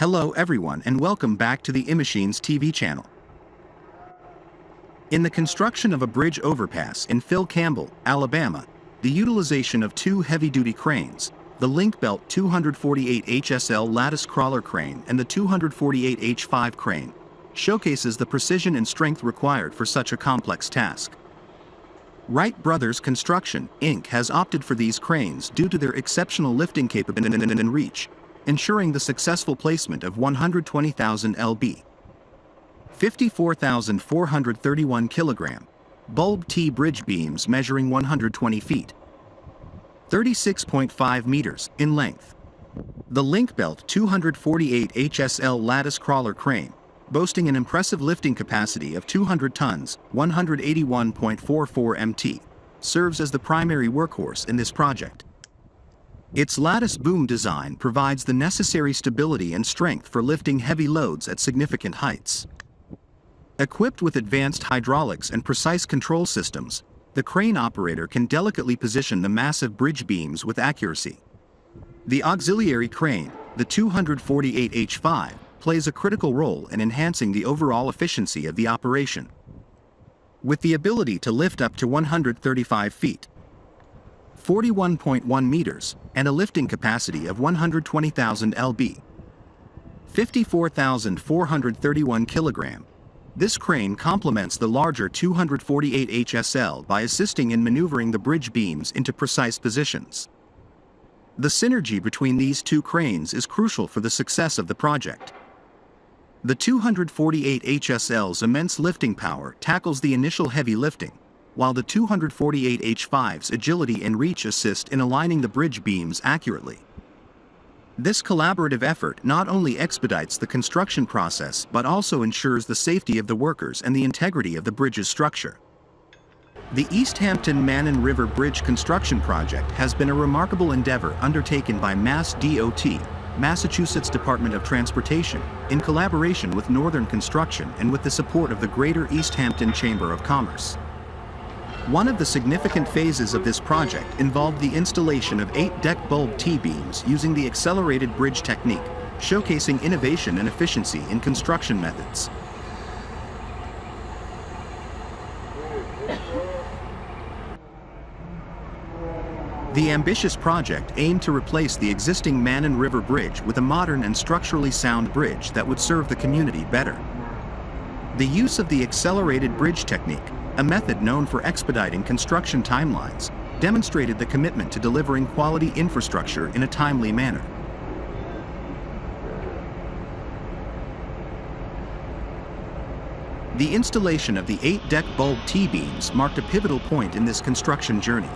Hello everyone and welcome back to the iMachinesTV channel. In the construction of a bridge overpass in Phil Campbell, Alabama, the utilization of two heavy-duty cranes, the Link-Belt 248 HSL lattice crawler crane and the 248 H5 crane, showcases the precision and strength required for such a complex task. Wright Brothers Construction, Inc. has opted for these cranes due to their exceptional lifting capability and reach, ensuring the successful placement of 120,000 lb. 54,431 kg bulb T bridge beams measuring 120 feet, 36.5 meters in length. The Link-Belt 248 HSL lattice crawler crane, boasting an impressive lifting capacity of 200 tons, 181.44 mt, serves as the primary workhorse in this project. Its lattice boom design provides the necessary stability and strength for lifting heavy loads at significant heights. Equipped with advanced hydraulics and precise control systems, the crane operator can delicately position the massive bridge beams with accuracy. The auxiliary crane, the 248 H5, plays a critical role in enhancing the overall efficiency of the operation. With the ability to lift up to 135 feet, 41.1 meters, and a lifting capacity of 120,000 lb. 54,431 kg. This crane complements the larger 248 HSL by assisting in maneuvering the bridge beams into precise positions. The synergy between these two cranes is crucial for the success of the project. The 248 HSL's immense lifting power tackles the initial heavy lifting, while the 248 H5's agility and reach assist in aligning the bridge beams accurately. This collaborative effort not only expedites the construction process but also ensures the safety of the workers and the integrity of the bridge's structure. The East Hampton Manhan River Bridge construction project has been a remarkable endeavor undertaken by MassDOT, Massachusetts Department of Transportation, in collaboration with Northern Construction and with the support of the Greater East Hampton Chamber of Commerce. One of the significant phases of this project involved the installation of 8 deck bulb T-beams using the accelerated bridge technique, showcasing innovation and efficiency in construction methods. The ambitious project aimed to replace the existing Manhan River Bridge with a modern and structurally sound bridge that would serve the community better. The use of the accelerated bridge technique, a method known for expediting construction timelines, demonstrated the commitment to delivering quality infrastructure in a timely manner. The installation of the 8 deck bulb T-beams marked a pivotal point in this construction journey.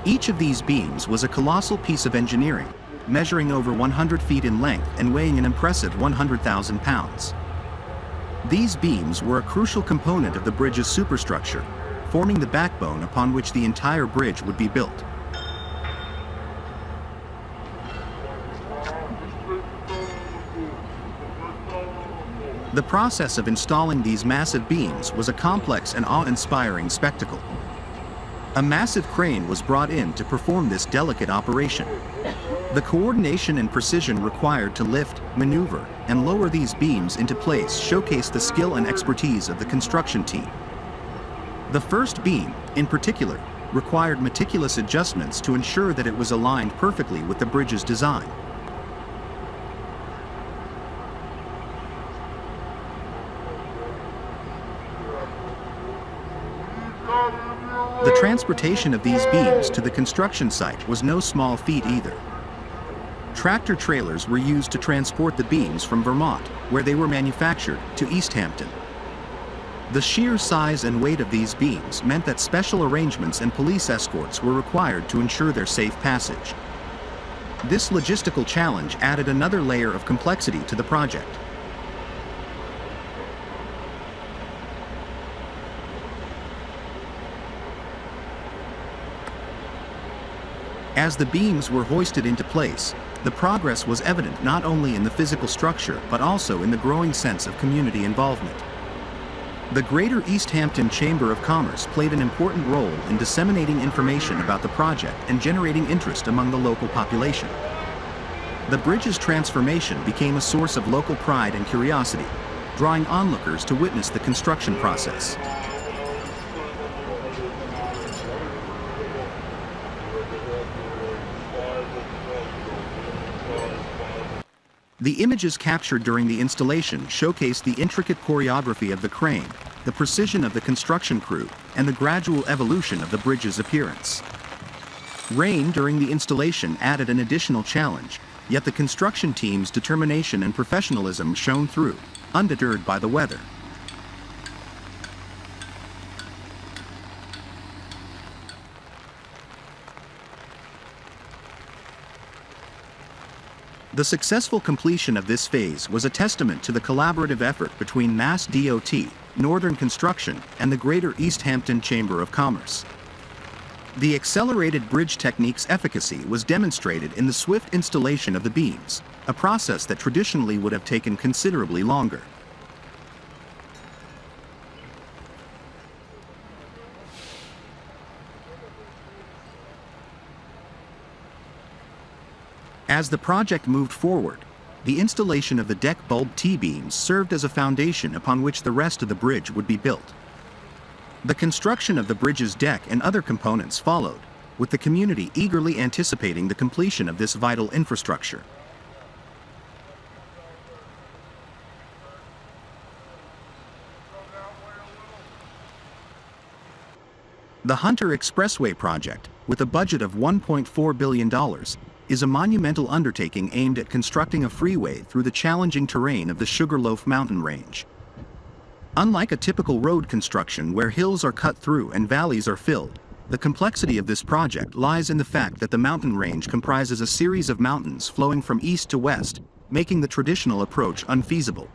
Each of these beams was a colossal piece of engineering, measuring over 100 feet in length and weighing an impressive 100,000 pounds. These beams were a crucial component of the bridge's superstructure, forming the backbone upon which the entire bridge would be built. The process of installing these massive beams was a complex and awe-inspiring spectacle. A massive crane was brought in to perform this delicate operation. The coordination and precision required to lift, maneuver, and lower these beams into place showcased the skill and expertise of the construction team. The first beam, in particular, required meticulous adjustments to ensure that it was aligned perfectly with the bridge's design. The transportation of these beams to the construction site was no small feat either. Tractor trailers were used to transport the beams from Vermont, where they were manufactured, to East Hampton. The sheer size and weight of these beams meant that special arrangements and police escorts were required to ensure their safe passage. This logistical challenge added another layer of complexity to the project. As the beams were hoisted into place, the progress was evident not only in the physical structure but also in the growing sense of community involvement. The Greater East Hampton Chamber of Commerce played an important role in disseminating information about the project and generating interest among the local population. The bridge's transformation became a source of local pride and curiosity, drawing onlookers to witness the construction process. The images captured during the installation showcased the intricate choreography of the crane, the precision of the construction crew, and the gradual evolution of the bridge's appearance. Rain during the installation added an additional challenge, yet the construction team's determination and professionalism shone through, undeterred by the weather. The successful completion of this phase was a testament to the collaborative effort between Mass DOT, Northern Construction, and the Greater East Hampton Chamber of Commerce. The accelerated bridge technique's efficacy was demonstrated in the swift installation of the beams, a process that traditionally would have taken considerably longer. As the project moved forward, the installation of the deck bulb T-beams served as a foundation upon which the rest of the bridge would be built. The construction of the bridge's deck and other components followed, with the community eagerly anticipating the completion of this vital infrastructure. The Hunter Expressway project, with a budget of $1.4 billion, is a monumental undertaking aimed at constructing a freeway through the challenging terrain of the Sugarloaf mountain range. Unlike a typical road construction where hills are cut through and valleys are filled, the complexity of this project lies in the fact that the mountain range comprises a series of mountains flowing from east to west, making the traditional approach unfeasible.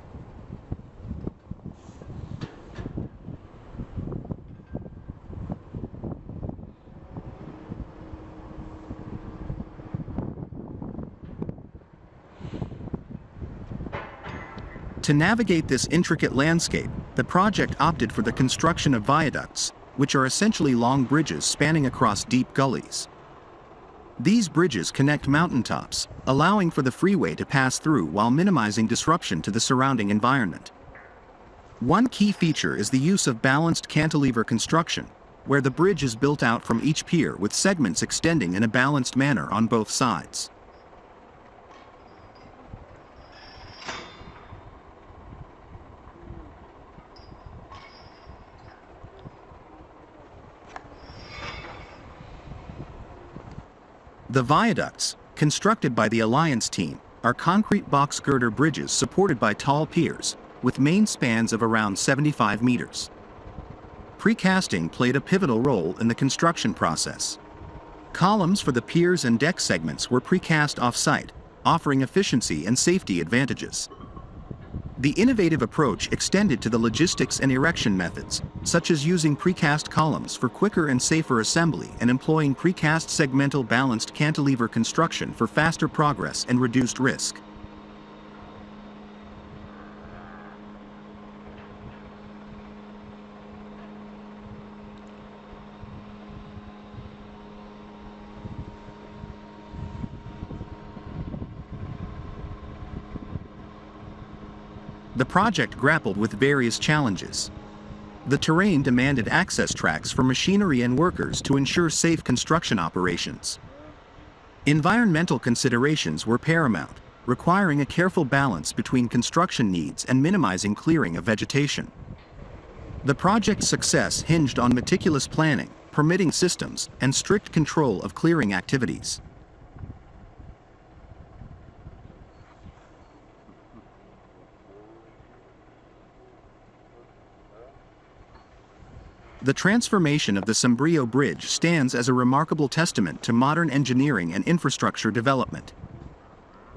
To navigate this intricate landscape, the project opted for the construction of viaducts, which are essentially long bridges spanning across deep gullies. These bridges connect mountaintops, allowing for the freeway to pass through while minimizing disruption to the surrounding environment. One key feature is the use of balanced cantilever construction, where the bridge is built out from each pier with segments extending in a balanced manner on both sides. The viaducts, constructed by the Alliance team, are concrete box girder bridges supported by tall piers, with main spans of around 75 meters. Precasting played a pivotal role in the construction process. Columns for the piers and deck segments were precast off-site, offering efficiency and safety advantages. The innovative approach extended to the logistics and erection methods, such as using precast columns for quicker and safer assembly and employing precast segmental balanced cantilever construction for faster progress and reduced risk. The project grappled with various challenges. The terrain demanded access tracks for machinery and workers to ensure safe construction operations. Environmental considerations were paramount, requiring a careful balance between construction needs and minimizing clearing of vegetation. The project's success hinged on meticulous planning, permitting systems, and strict control of clearing activities. The transformation of the Sombrio Bridge stands as a remarkable testament to modern engineering and infrastructure development.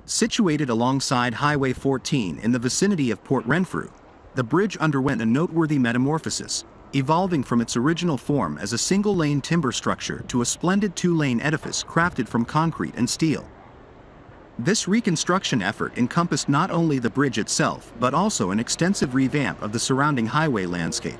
Situated alongside Highway 14 in the vicinity of Port Renfrew, the bridge underwent a noteworthy metamorphosis, evolving from its original form as a single-lane timber structure to a splendid two-lane edifice crafted from concrete and steel. This reconstruction effort encompassed not only the bridge itself but also an extensive revamp of the surrounding highway landscape.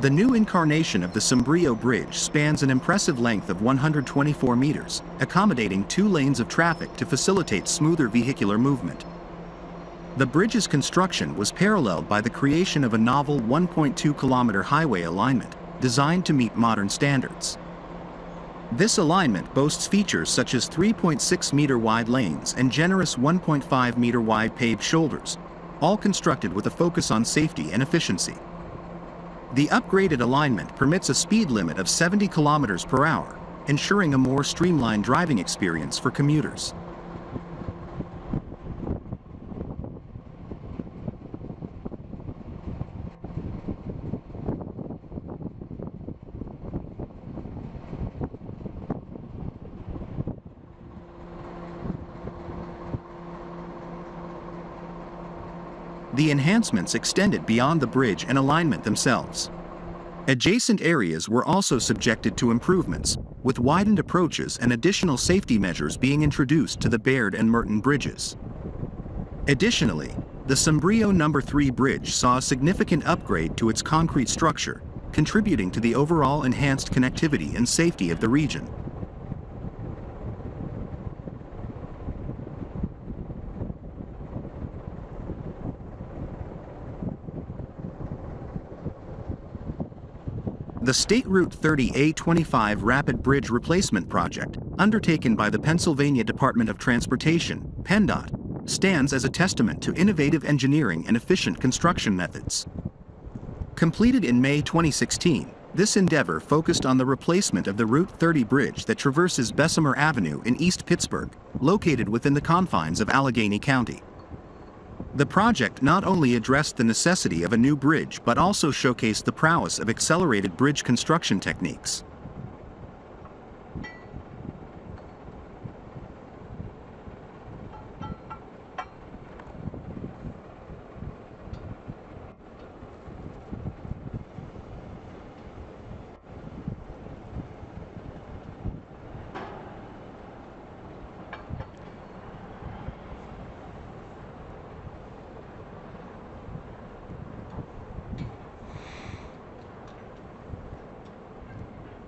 The new incarnation of the Sombrio Bridge spans an impressive length of 124 meters, accommodating 2 lanes of traffic to facilitate smoother vehicular movement. The bridge's construction was paralleled by the creation of a novel 1.2-kilometer highway alignment, designed to meet modern standards. This alignment boasts features such as 3.6-meter wide lanes and generous 1.5-meter wide paved shoulders, all constructed with a focus on safety and efficiency. The upgraded alignment permits a speed limit of 70 kilometers per hour, ensuring a more streamlined driving experience for commuters. The enhancements extended beyond the bridge and alignment themselves. Adjacent areas were also subjected to improvements, with widened approaches and additional safety measures being introduced to the Baird and Merton bridges. Additionally, the Sombrio No. 3 bridge saw a significant upgrade to its concrete structure, contributing to the overall enhanced connectivity and safety of the region. The State Route 30A25 Rapid Bridge Replacement Project, undertaken by the Pennsylvania Department of Transportation, PennDOT, stands as a testament to innovative engineering and efficient construction methods. Completed in May 2016, this endeavor focused on the replacement of the Route 30 bridge that traverses Bessemer Avenue in East Pittsburgh, located within the confines of Allegheny County. The project not only addressed the necessity of a new bridge but also showcased the prowess of accelerated bridge construction techniques.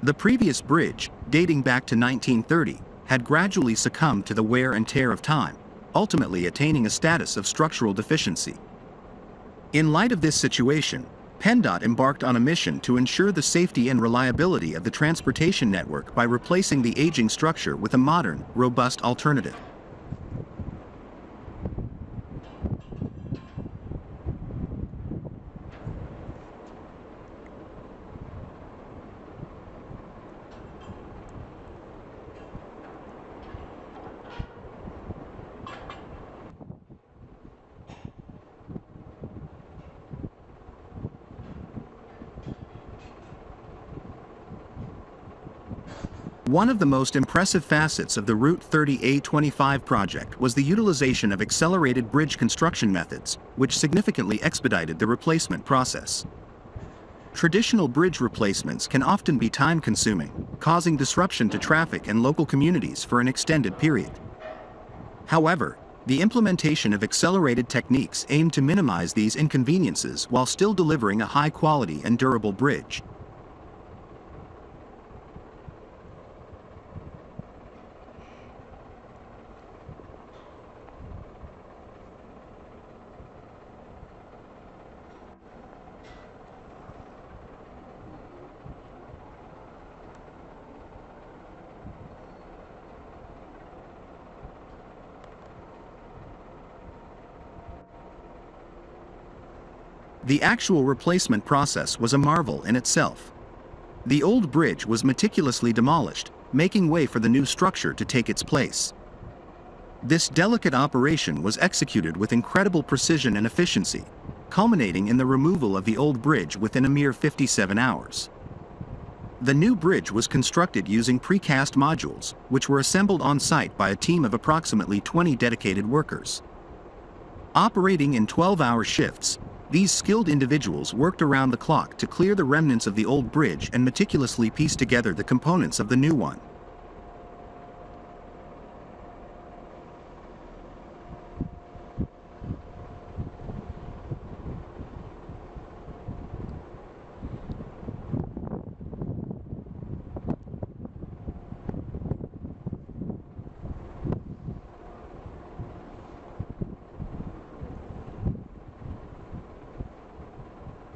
The previous bridge, dating back to 1930, had gradually succumbed to the wear and tear of time, ultimately attaining a status of structural deficiency. In light of this situation, PennDOT embarked on a mission to ensure the safety and reliability of the transportation network by replacing the aging structure with a modern, robust alternative. One of the most impressive facets of the Route 30A25 project was the utilization of accelerated bridge construction methods, which significantly expedited the replacement process. Traditional bridge replacements can often be time-consuming, causing disruption to traffic and local communities for an extended period. However, the implementation of accelerated techniques aimed to minimize these inconveniences while still delivering a high-quality and durable bridge. The actual replacement process was a marvel in itself. The old bridge was meticulously demolished, making way for the new structure to take its place. This delicate operation was executed with incredible precision and efficiency, culminating in the removal of the old bridge within a mere 57 hours. The new bridge was constructed using precast modules, which were assembled on site by a team of approximately 20 dedicated workers. Operating in 12-hour shifts, these skilled individuals worked around the clock to clear the remnants of the old bridge and meticulously piece together the components of the new one.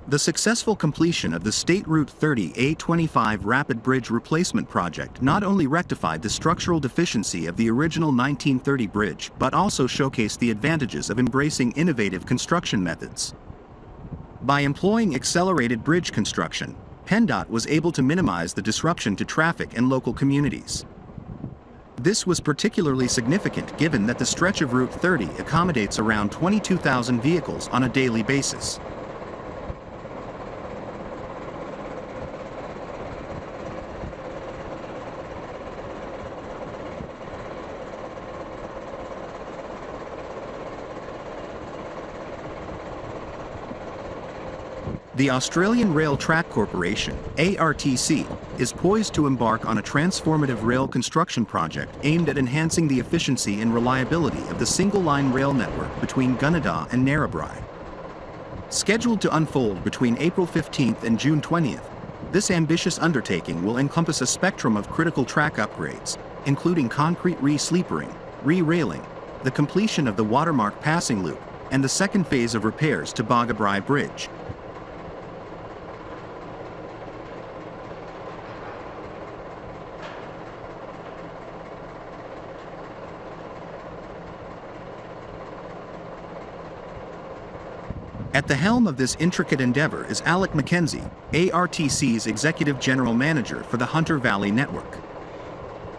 The successful completion of the State Route 30A25 Rapid Bridge Replacement Project not only rectified the structural deficiency of the original 1930 bridge but also showcased the advantages of embracing innovative construction methods. By employing accelerated bridge construction, PennDOT was able to minimize the disruption to traffic and local communities. This was particularly significant given that the stretch of Route 30 accommodates around 22,000 vehicles on a daily basis. The Australian Rail Track Corporation, ARTC, is poised to embark on a transformative rail construction project aimed at enhancing the efficiency and reliability of the single-line rail network between Gunnedah and Narrabri. Scheduled to unfold between April 15th and June 20th, this ambitious undertaking will encompass a spectrum of critical track upgrades, including concrete re-sleepering, re-railing, the completion of the Watermark passing loop, and the second phase of repairs to Boggabri Bridge. At the helm of this intricate endeavor is Alec McKenzie, ARTC's Executive General Manager for the Hunter Valley Network.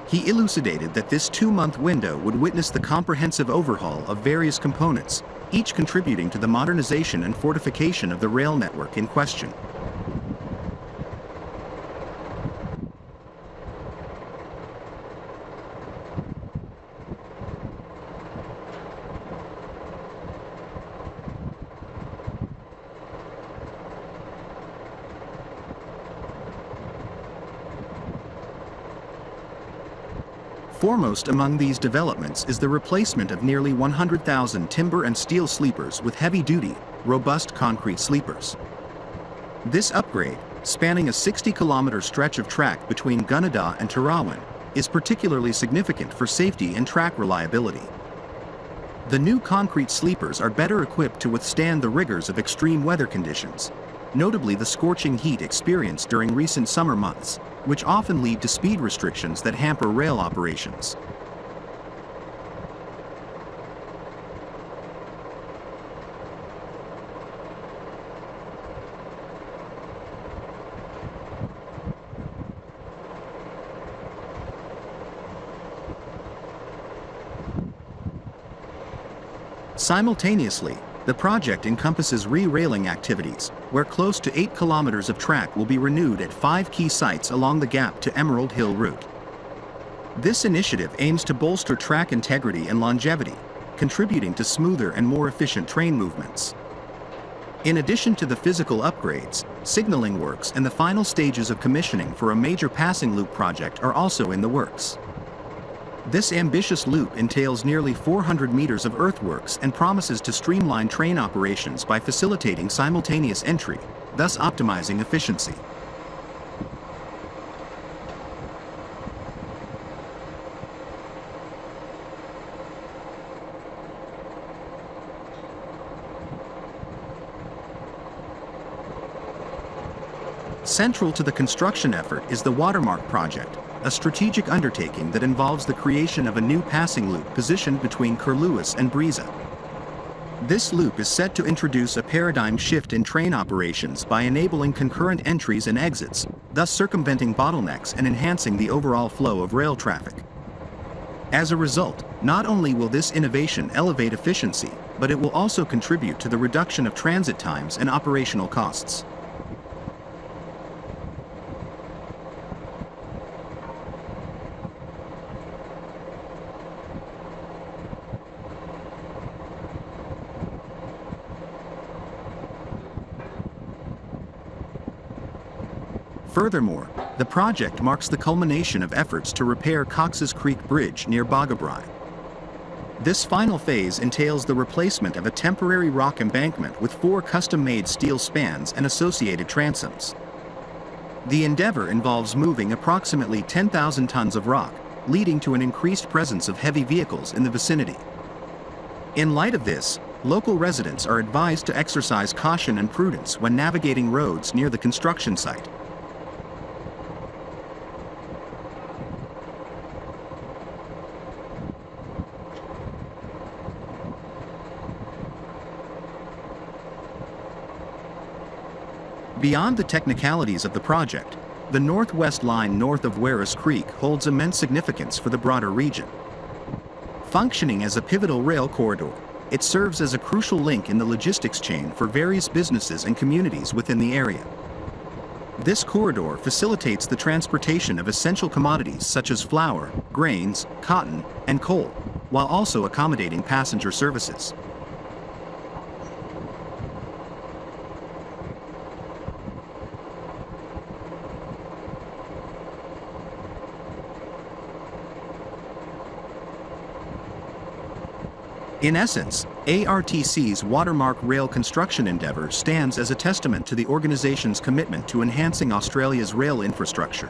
He elucidated that this 2-month window would witness the comprehensive overhaul of various components, each contributing to the modernization and fortification of the rail network in question. Foremost among these developments is the replacement of nearly 100,000 timber and steel sleepers with heavy-duty, robust concrete sleepers. This upgrade, spanning a 60-kilometer stretch of track between Gunnedah and Tarawan, is particularly significant for safety and track reliability. The new concrete sleepers are better equipped to withstand the rigors of extreme weather conditions, notably the scorching heat experienced during recent summer months, which often lead to speed restrictions that hamper rail operations. Simultaneously, the project encompasses re-railing activities, where close to 8 kilometers of track will be renewed at 5 key sites along the Gap to Emerald Hill route. This initiative aims to bolster track integrity and longevity, contributing to smoother and more efficient train movements. In addition to the physical upgrades, signaling works and the final stages of commissioning for a major passing loop project are also in the works. This ambitious loop entails nearly 400 meters of earthworks and promises to streamline train operations by facilitating simultaneous entry, thus optimizing efficiency. Central to the construction effort is the Watermark project, a strategic undertaking that involves the creation of a new passing loop positioned between Curlewis and Breeza. This loop is set to introduce a paradigm shift in train operations by enabling concurrent entries and exits, thus circumventing bottlenecks and enhancing the overall flow of rail traffic. As a result, not only will this innovation elevate efficiency, but it will also contribute to the reduction of transit times and operational costs. Furthermore, the project marks the culmination of efforts to repair Cox's Creek Bridge near Boggabri. This final phase entails the replacement of a temporary rock embankment with 4 custom-made steel spans and associated transoms. The endeavor involves moving approximately 10,000 tons of rock, leading to an increased presence of heavy vehicles in the vicinity. In light of this, Local residents are advised to exercise caution and prudence when navigating roads near the construction site. Beyond the technicalities of the project, the Northwest Line north of Werris Creek holds immense significance for the broader region. Functioning as a pivotal rail corridor, it serves as a crucial link in the logistics chain for various businesses and communities within the area. This corridor facilitates the transportation of essential commodities such as flour, grains, cotton, and coal, while also accommodating passenger services. In essence, ARTC's Watermark rail construction endeavor stands as a testament to the organization's commitment to enhancing Australia's rail infrastructure.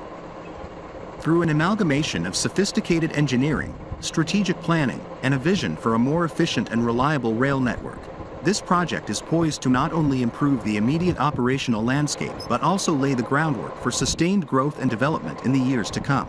Through an amalgamation of sophisticated engineering, strategic planning, and a vision for a more efficient and reliable rail network, this project is poised to not only improve the immediate operational landscape but also lay the groundwork for sustained growth and development in the years to come.